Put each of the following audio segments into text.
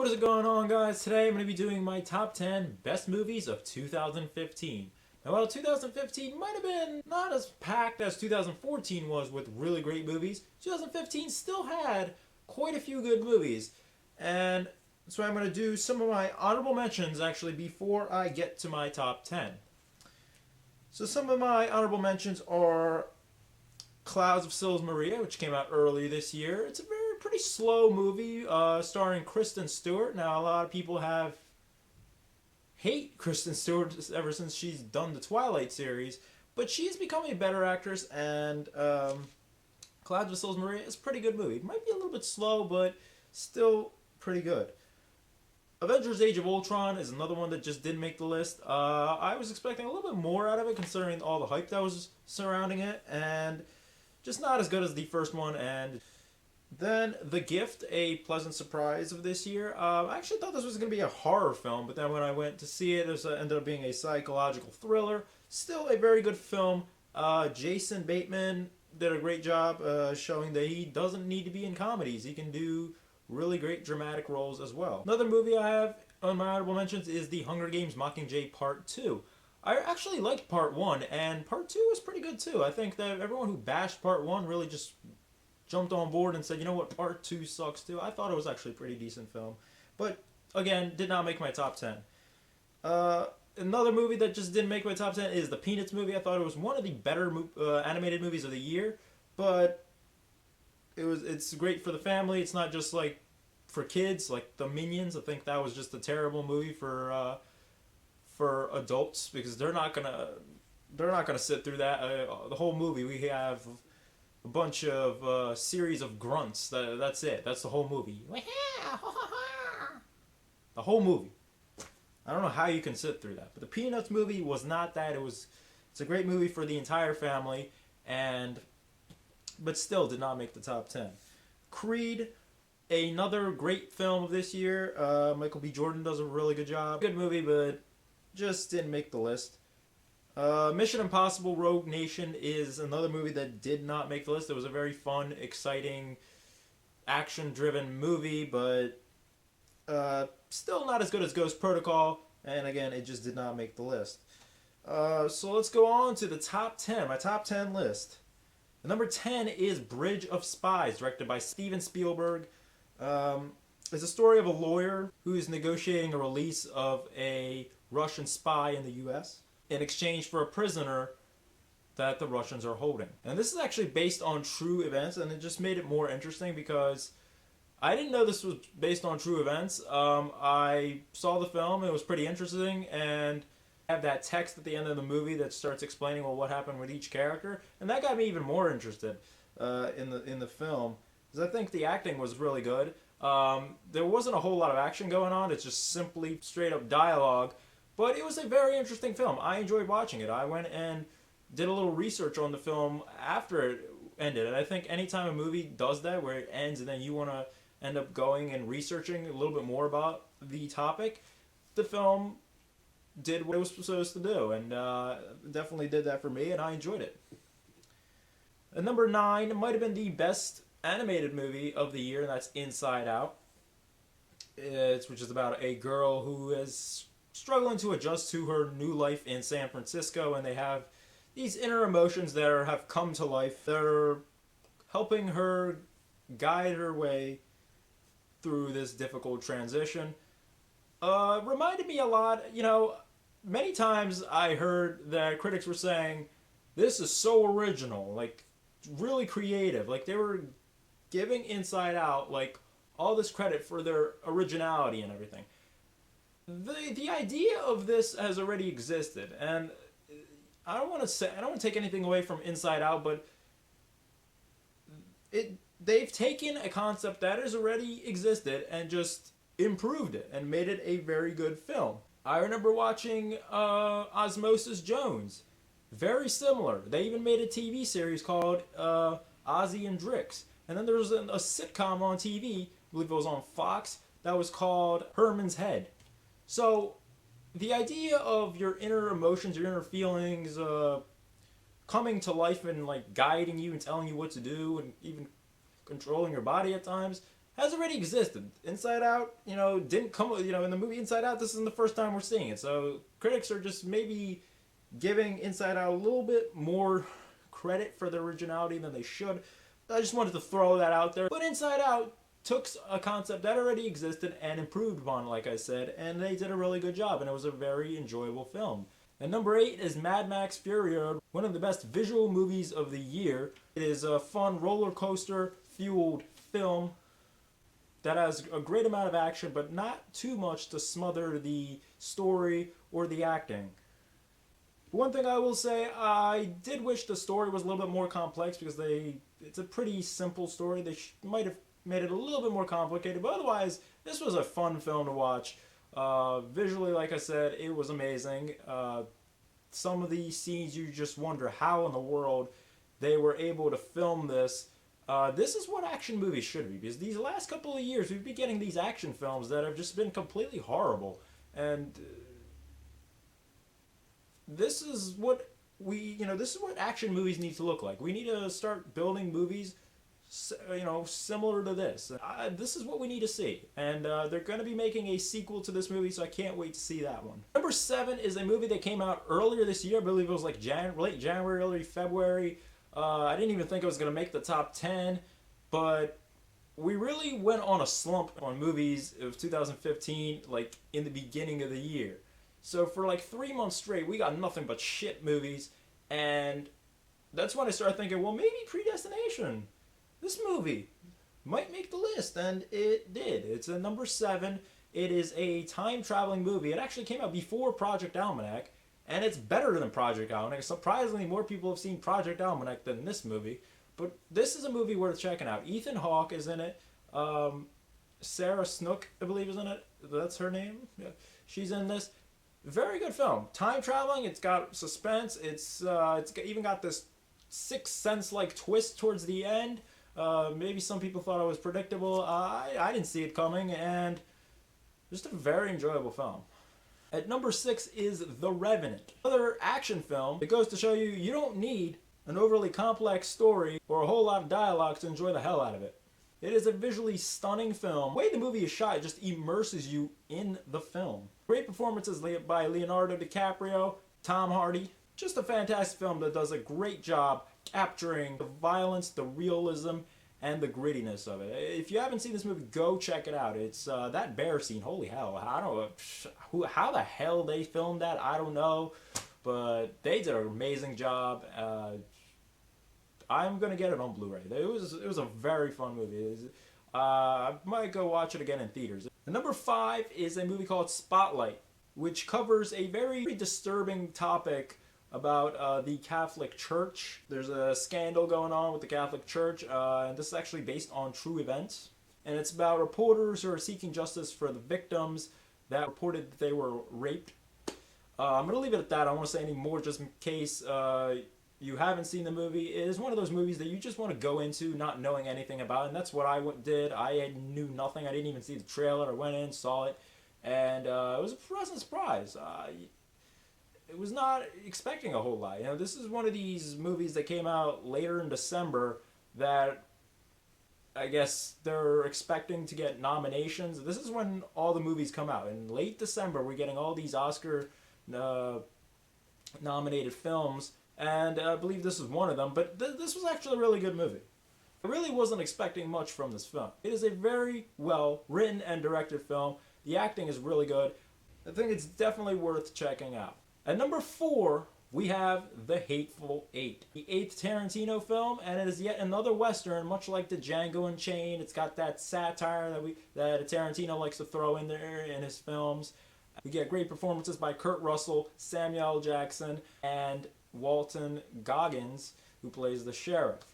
What is going on, guys? Today I'm going to be doing my top 10 best movies of 2015. Now, while 2015 might have been not as packed as 2014 was with really great movies, 2015 still had quite a few good movies. And so I'm going to do some of my honorable mentions actually before I get to my top 10. So some of my honorable mentions are Clouds of Sils Maria, which came out early this year. It's a pretty slow movie starring Kristen Stewart. Now, a lot of people have hate Kristen Stewart ever since she's done the Twilight series, but she's become a better actress, and Clouds of Sils Maria is a pretty good movie. It might be a little bit slow, but still pretty good. Avengers Age of Ultron is another one that just didn't make the list. I was expecting a little bit more out of it considering all the hype that was surrounding it, and just not as good as the first one. And then The Gift, a pleasant surprise of this year. I actually thought this was going to be a horror film, but then when I went to see it, it ended up being a psychological thriller. Still a very good film. Jason Bateman did a great job showing that he doesn't need to be in comedies. He can do really great dramatic roles as well. Another movie I have on my honorable mentions is The Hunger Games Mockingjay Part 2. I actually liked Part 1, and Part 2 was pretty good too. I think that everyone who bashed Part 1 really just jumped on board and said, you know what, Part 2 sucks too. I thought it was actually a pretty decent film. But, again, did not make my top 10. Another movie that just didn't make my top 10 is the Peanuts movie. I thought it was one of the better animated movies of the year, but it's great for the family. It's not just like for kids, like the Minions. I think that was just a terrible movie for adults because they're not gonna sit through that. The whole movie we have a bunch of series of grunts. That's it. That's the whole movie. The whole movie. I don't know how you can sit through that. But the Peanuts movie was not that. It's a great movie for the entire family, but still did not make the top 10. Creed, another great film of this year. Michael B. Jordan does a really good job. Good movie, but just didn't make the list. Mission Impossible Rogue Nation is another movie that did not make the list. It was a very fun, exciting, action-driven movie, but still not as good as Ghost Protocol, and again, it just did not make the list. So let's go on to the top 10, my top 10 list. Number 10 is Bridge of Spies, directed by Steven Spielberg. It's a story of a lawyer who is negotiating a release of a Russian spy in the U.S. in exchange for a prisoner that the Russians are holding. And this is actually based on true events, and it just made it more interesting because I didn't know this was based on true events. I saw the film, it was pretty interesting, and have that text at the end of the movie that starts explaining what happened with each character, and that got me even more interested in the film because I think the acting was really good. There wasn't a whole lot of action going on. It's just simply straight up dialogue, but it was a very interesting film. I enjoyed watching it. I went and did a little research on the film after it ended, and I think anytime a movie does that where it ends and then you want to end up going and researching a little bit more about the topic, the film did what it was supposed to do, and definitely did that for me, and I enjoyed it. And number 9 might have been the best animated movie of the year, and that's Inside Out. Which is about a girl who is struggling to adjust to her new life in San Francisco, and they have these inner emotions that have come to life that are helping her guide her way through this difficult transition. Reminded me a lot, many times I heard that critics were saying, this is so original, like, really creative. Like, they were giving Inside Out, like, all this credit for their originality and everything. The idea of this has already existed, and I don't want to take anything away from Inside Out, but they've taken a concept that has already existed and just improved it and made it a very good film. I remember watching Osmosis Jones. Very similar. They even made a TV series called Ozzy and Drix. And then there was a sitcom on TV, I believe it was on Fox, that was called Herman's Head. So the idea of your inner emotions, your inner feelings coming to life and like guiding you and telling you what to do and even controlling your body at times, has already existed. Inside Out, didn't come, in the movie Inside Out, this isn't the first time we're seeing it. So critics are just maybe giving Inside Out a little bit more credit for the originality than they should. I just wanted to throw that out there. But Inside Out took a concept that already existed and improved upon, like I said, and they did a really good job, and it was a very enjoyable film. And number 8 is Mad Max Fury Road, one of the best visual movies of the year. It is a fun roller coaster fueled film that has a great amount of action, but not too much to smother the story or the acting. One thing I will say, I did wish the story was a little bit more complex because it's a pretty simple story. They might have made it a little bit more complicated, but otherwise, this was a fun film to watch. Visually, like I said, it was amazing. Some of these scenes, you just wonder how in the world they were able to film this. This is what action movies should be, because these last couple of years, we've been getting these action films that have just been completely horrible. And this is what this is what action movies need to look like. We need to start building movies similar to this. This is what we need to see. And they're going to be making a sequel to this movie, so I can't wait to see that one. Number 7 is a movie that came out earlier this year. I believe it was like late January, early February. I didn't even think it was going to make the top 10, but we really went on a slump on movies of 2015, like in the beginning of the year. So for like 3 months straight, we got nothing but shit movies, and that's when I started thinking, well, maybe Predestination, this movie, might make the list, and it did. It's a number 7. It is a time-traveling movie. It actually came out before Project Almanac, and it's better than Project Almanac. Surprisingly, more people have seen Project Almanac than this movie, but this is a movie worth checking out. Ethan Hawke is in it. Sarah Snook, I believe, is in it. That's her name. Yeah. She's in this. Very good film. Time traveling. It's got suspense. It's even got this Sixth Sense like twist towards the end. Maybe some people thought it was predictable. I didn't see it coming, and just a very enjoyable film. At number 6 is The Revenant, another action film. It goes to show you you don't need an overly complex story or a whole lot of dialogue to enjoy the hell out of it. It is a visually stunning film. The way the movie is shot, it just immerses you in the film. Great performances by Leonardo DiCaprio, Tom Hardy. Just a fantastic film that does a great job capturing the violence, the realism, and the grittiness of it. If you haven't seen this movie, go check it out. It's that bear scene. Holy hell! I don't know how the hell they filmed that. I don't know, but they did an amazing job. I'm gonna get it on Blu-ray. It was a very fun movie. I might go watch it again in theaters. The number 5 is a movie called Spotlight, which covers a very disturbing topic about the Catholic Church. There's a scandal going on with the Catholic Church, and this is actually based on true events. And it's about reporters who are seeking justice for the victims that reported that they were raped. I'm going to leave it at that. I don't want to say any more just in case you haven't seen the movie. It is one of those movies that you just want to go into not knowing anything about, and that's what I did. I knew nothing. I didn't even see the trailer. I went in, saw it, and it was a pleasant surprise. It was not expecting a whole lot. This is one of these movies that came out later in December that I guess they're expecting to get nominations. This is when all the movies come out. In late December, we're getting all these Oscar nominated films, and I believe this is one of them, but this was actually a really good movie. I really wasn't expecting much from this film. It is a very well written and directed film. The acting is really good. I think it's definitely worth checking out. At number 4, we have The Hateful Eight, the 8th Tarantino film, and it is yet another Western, much like the Django Unchained. It's got that satire that Tarantino likes to throw in there in his films. We get great performances by Kurt Russell, Samuel L. Jackson, and Walton Goggins, who plays the sheriff.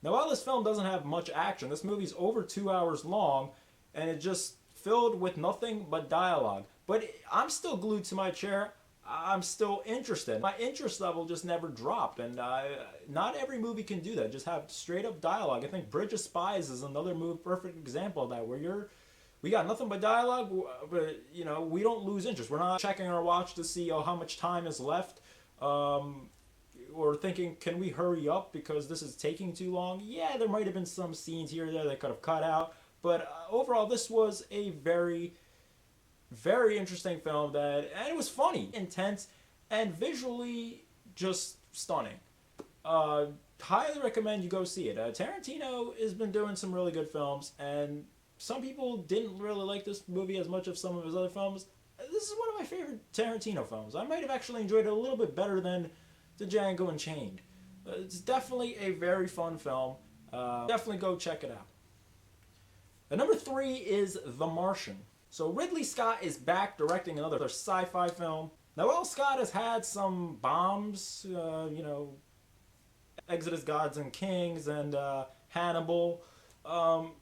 Now, while this film doesn't have much action, this movie's over 2 hours long, and it's just filled with nothing but dialogue. But I'm still glued to my chair. I'm still interested. My interest level just never dropped, and not every movie can do that. Just have straight up dialogue. I think Bridge of Spies is another perfect example of that, where we got nothing but dialogue, but we don't lose interest. We're not checking our watch to see how much time is left, or thinking, can we hurry up because this is taking too long? Yeah, there might have been some scenes here or there that could have cut out, But overall, this was a very, very interesting film and it was funny, intense, and visually just stunning. Highly recommend you go see it. Tarantino has been doing some really good films, and some people didn't really like this movie as much as some of his other films. This is one of my favorite Tarantino films. I might have actually enjoyed it a little bit better than The Django Unchained. It's definitely a very fun film. Definitely go check it out. And number 3 is The Martian. So Ridley Scott is back directing another sci-fi film. Now, while Scott has had some bombs, Exodus Gods and Kings and Hannibal,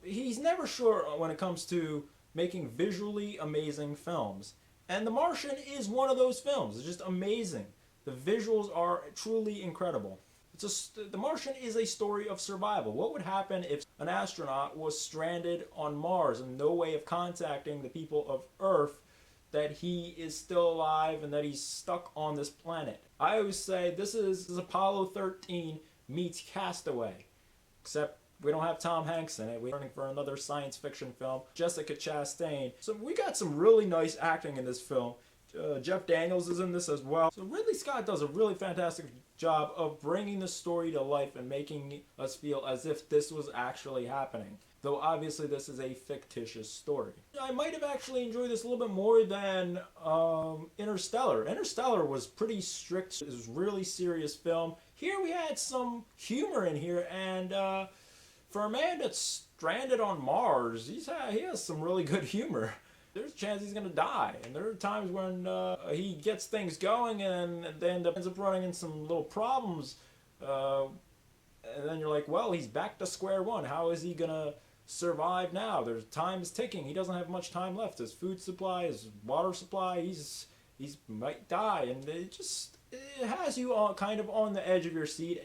he's never sure when it comes to making visually amazing films. And The Martian is one of those films. It's just amazing. The visuals are truly incredible. The Martian is a story of survival. What would happen if an astronaut was stranded on Mars and no way of contacting the people of Earth, that he is still alive and that he's stuck on this planet? I always say this is Apollo 13 meets Castaway, except we don't have Tom Hanks in it. We're running for another science fiction film. Jessica Chastain. So we got some really nice acting in this film. Jeff Daniels is in this as well. So Ridley Scott does a really fantastic job of bringing the story to life and making us feel as if this was actually happening. Though obviously this is a fictitious story. I might have actually enjoyed this a little bit more than Interstellar. Interstellar was pretty strict. It was a really serious film. Here we had some humor in here, and for a man that's stranded on Mars, he has some really good humor. There's a chance he's going to die, and there are times when he gets things going and then ends up running into some little problems, and then you're like, well, he's back to square one. How is he going to survive now? There's time is ticking. He doesn't have much time left. His food supply, his water supply, he's might die, and it has you kind of on the edge of your seat.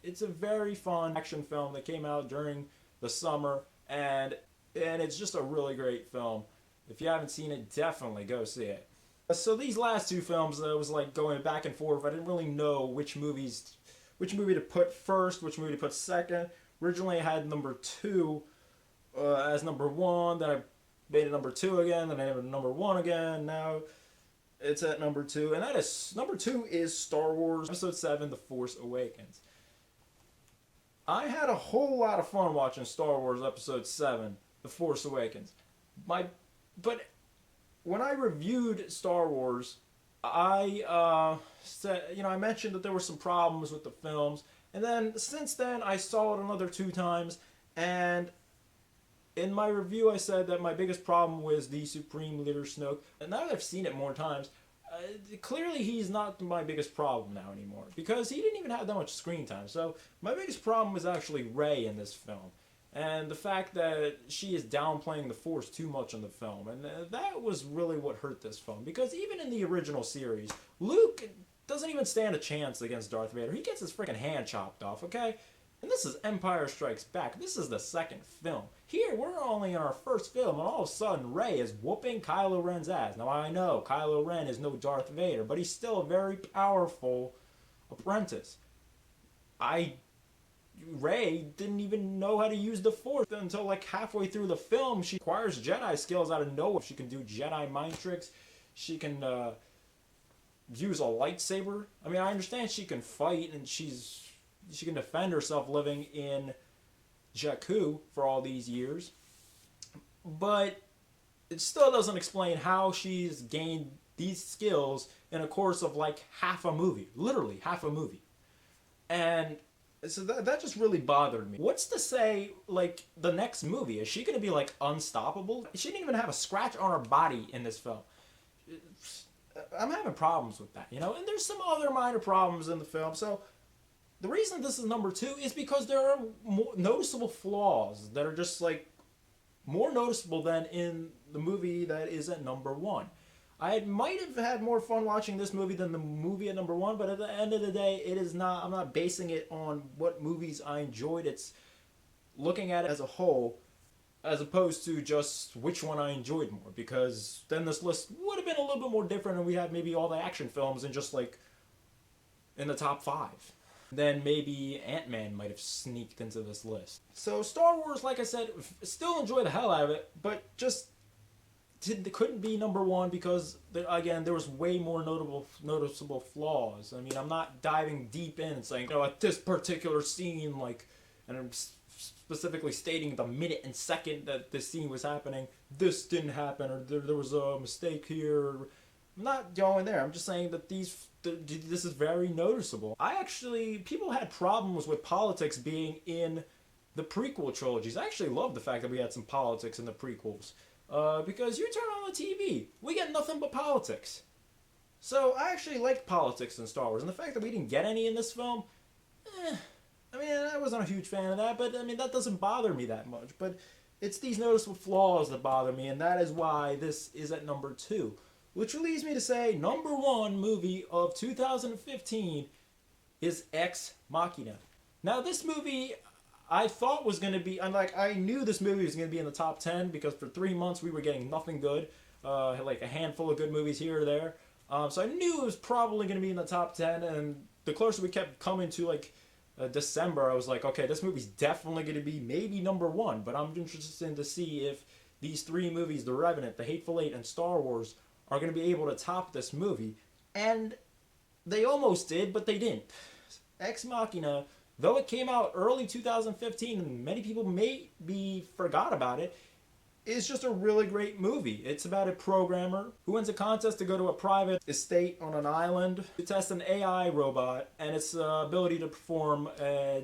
It's a very fun action film that came out during the summer, and it's just a really great film. If you haven't seen it, definitely go see it. So these last two films, I was like going back and forth. I didn't really know which movie to put first, which movie to put second. Originally, I had number 2 as number 1. Then I made it number 2 again. Then I made it number 1 again. Now it's at number 2, and that is number 2 is Star Wars Episode 7: The Force Awakens. I had a whole lot of fun watching Star Wars Episode 7: The Force Awakens. But when I reviewed Star Wars, I said, I mentioned that there were some problems with the films, and then since then I saw it another 2 times, and in my review I said that my biggest problem was the Supreme Leader Snoke. And now that I've seen it more times, clearly he's not my biggest problem now anymore, because he didn't even have that much screen time. So my biggest problem was actually Rey in this film. And the fact that she is downplaying the Force too much in the film. And that was really what hurt this film. Because even in the original series, Luke doesn't even stand a chance against Darth Vader. He gets his freaking hand chopped off, okay? And this is Empire Strikes Back. This is the second film. Here, we're only in our first film, and all of a sudden, Rey is whooping Kylo Ren's ass. Now, I know Kylo Ren is no Darth Vader, but he's still a very powerful apprentice. Rey didn't even know how to use the Force until like halfway through the film. She acquires Jedi skills out of nowhere. She can do Jedi mind tricks. She can use a lightsaber. I mean, I understand she can fight and she can defend herself living in Jakku for all these years. But it still doesn't explain how she's gained these skills in a course of like half a movie. Literally half a movie. And so that just really bothered me. What's to say, like, the next movie? Is she going to be, like, unstoppable? She didn't even have a scratch on her body in this film. I'm having problems with that, And there's some other minor problems in the film. So the reason this is number 2 is because there are more noticeable flaws that are just, like, more noticeable than in the movie that is at number 1. I might have had more fun watching this movie than the movie at number 1, but at the end of the day, I'm not basing it on what movies I enjoyed. It's looking at it as a whole, as opposed to just which one I enjoyed more, because then this list would have been a little bit more different, and we had maybe all the action films and just like in the top 5. then maybe Ant-Man might have sneaked into this list. So Star Wars, like I said, still enjoy the hell out of it, but just couldn't be number one because again there was way more noticeable flaws. I mean, I'm not diving deep in and saying, at this particular scene, like, and I'm specifically stating the minute and second that this scene was happening, this didn't happen, or there was a mistake here. I'm not going there. I'm just saying that this is very noticeable. People had problems with politics being in the prequel trilogies. I actually love the fact that we had some politics in the prequels. Because you turn on the TV, we get nothing but politics. So I actually liked politics in Star Wars, and the fact that we didn't get any in this film, I mean, I wasn't a huge fan of that, but I mean, that doesn't bother me that much. But it's these noticeable flaws that bother me, and that is why this is at number 2. Which leads me to say, number 1 movie of 2015 is Ex Machina. Now, this movie I thought was going to be, I knew this movie was going to be in the top 10 because for 3 months we were getting nothing good, like a handful of good movies here or there. So I knew it was probably going to be in the top 10, and the closer we kept coming to December, I was like, okay, this movie's definitely going to be maybe number 1, but I'm interested to see if these 3 movies, The Revenant, The Hateful Eight, and Star Wars, are going to be able to top this movie. And they almost did, but they didn't. Ex Machina, though it came out early 2015 and many people maybe forgot about it, is just a really great movie. It's about a programmer who wins a contest to go to a private estate on an island to test an AI robot and its ability to perform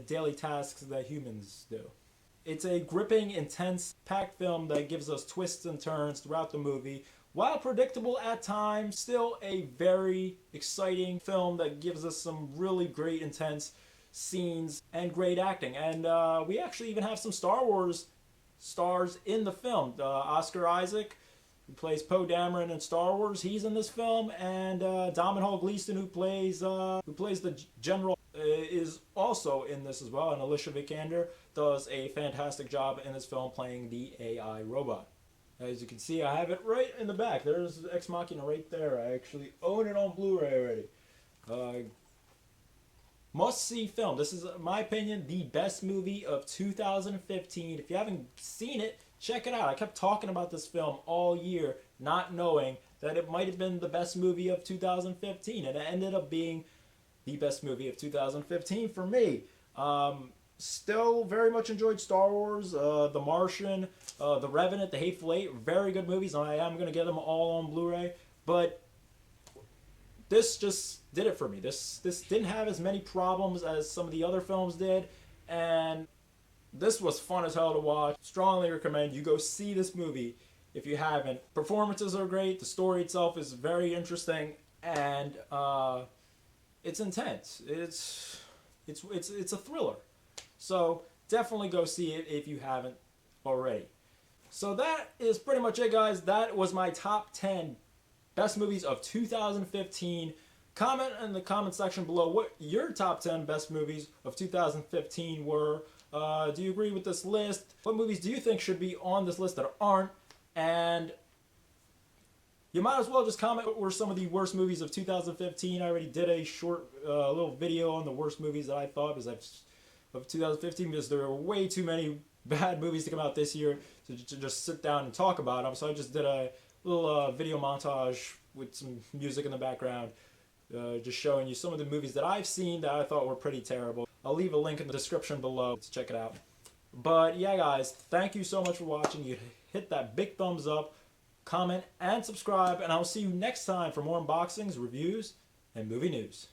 daily tasks that humans do. It's a gripping, intense, packed film that gives us twists and turns throughout the movie. While predictable at times, still a very exciting film that gives us some really great, intense scenes and great acting. And we actually even have some Star Wars stars in the film. Oscar Isaac, who plays Poe Dameron in Star Wars, he's in this film, and Domhnall Gleeson, who plays the general, is also in this as well. And Alicia Vikander does a fantastic job in this film playing the AI robot. As you can see, I have it right in the back. There's Ex Machina right there. I actually own it on Blu-ray already. Must-see film. This is, in my opinion, the best movie of 2015. If you haven't seen it, check it out. I kept talking about this film all year, not knowing that it might have been the best movie of 2015. And it ended up being the best movie of 2015 for me. Still very much enjoyed Star Wars, The Martian, The Revenant, The Hateful Eight. Very good movies. I am going to get them all on Blu-ray. But this just did it for me. This didn't have as many problems as some of the other films did. And this was fun as hell to watch. Strongly recommend you go see this movie if you haven't. Performances are great. The story itself is very interesting. And it's intense. It's a thriller. So definitely go see it if you haven't already. So that is pretty much it, guys. That was my top 10 best movies of 2015. Comment in the comment section below what your top 10 best movies of 2015 were. Do you agree with this list? What movies do you think should be on this list that aren't? And you might as well just comment what were some of the worst movies of 2015. I already did a short little video on the worst movies that I thought of 2015 because there were way too many bad movies to come out this year to just sit down and talk about them. So I just did a little video montage with some music in the background, just showing you some of the movies that I've seen that I thought were pretty terrible. I'll leave a link in the description below to check it out. But yeah, guys, thank you so much for watching. You hit that big thumbs up, comment, and subscribe, and I'll see you next time for more unboxings, reviews, and movie news.